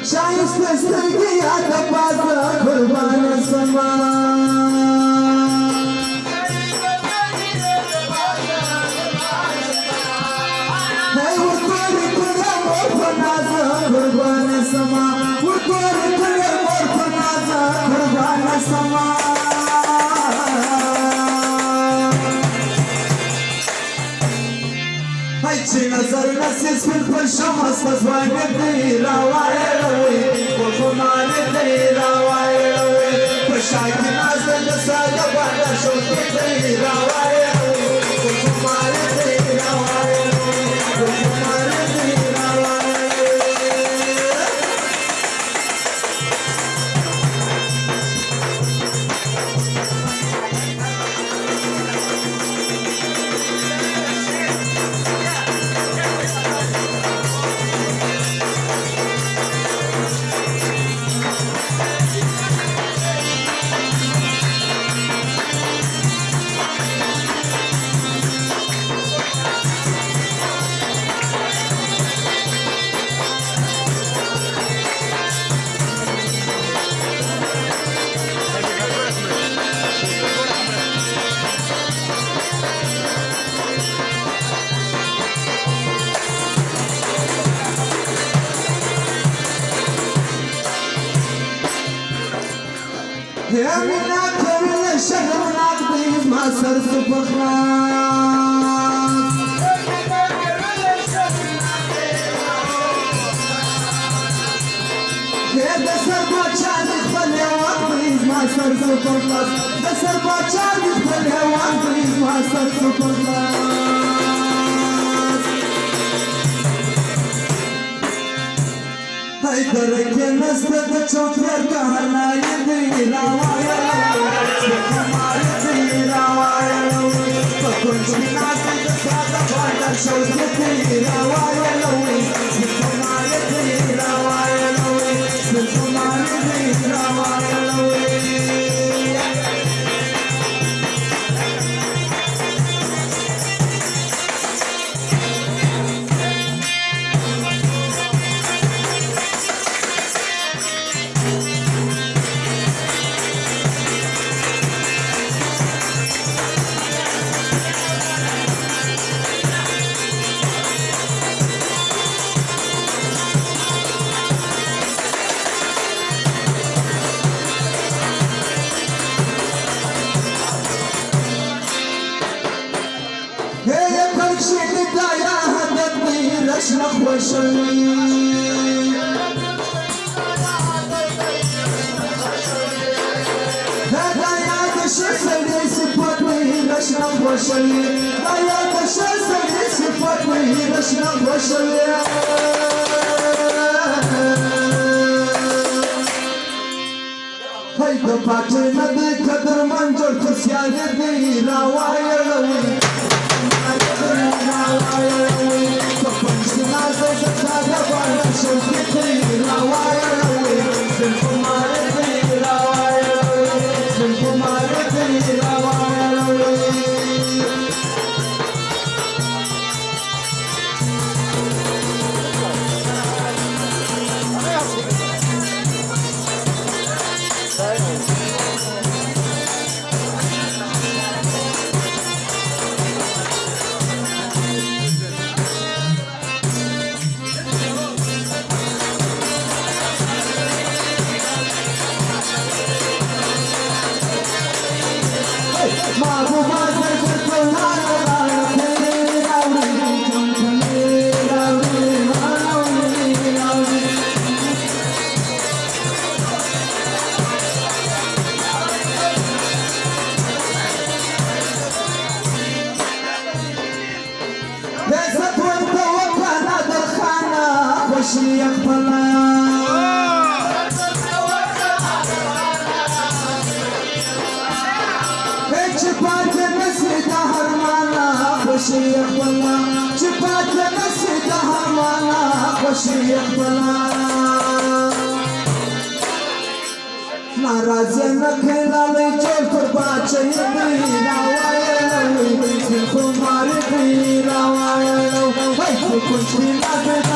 شايف سترقي على بعض قربان السماء هاي وطوري كل امور فنازة قربان السماء وطوري كل امور فنازة قربان السماء هاي نظر نسيس في الشمس تزوان الديرة وعيروي وخمان الديرة وعيروي فشاك نازل دسالة وانا شوك الديرة وعيروي وخمان الديرة وعيروي وخمان الديرة وعيروي يا منك من الشهر نقضي ما صرت بخلاص يا دسر بوشان خلي وقضي ما صرت بخلاص دسر بوشان خلي وقضي ما صرت بخلاص هاي درك نستد تشوف يركهنا يدي لا ويا ما يدي لا ويا فكنت ناسي هذا بعد شوف يدي لا ويا ما يدي لا ويا ما يدي لا ويا اشرح وشوي هذا يا دشسني صفاتي اشرح وشوي يا دشسني صفاتي اشرح وشوي هيدا باتنا بقدر منجر تسياني دي لا وايروي وشي يقبلها هيك چپات نسی دا هرمانا خوشی خپلا چپات نسی دا هرمانا خوشی خپلا ناراضی نکلالی چول پر باچه دی راوایلوی سن خماری دی راوایلو وای کنچی نگه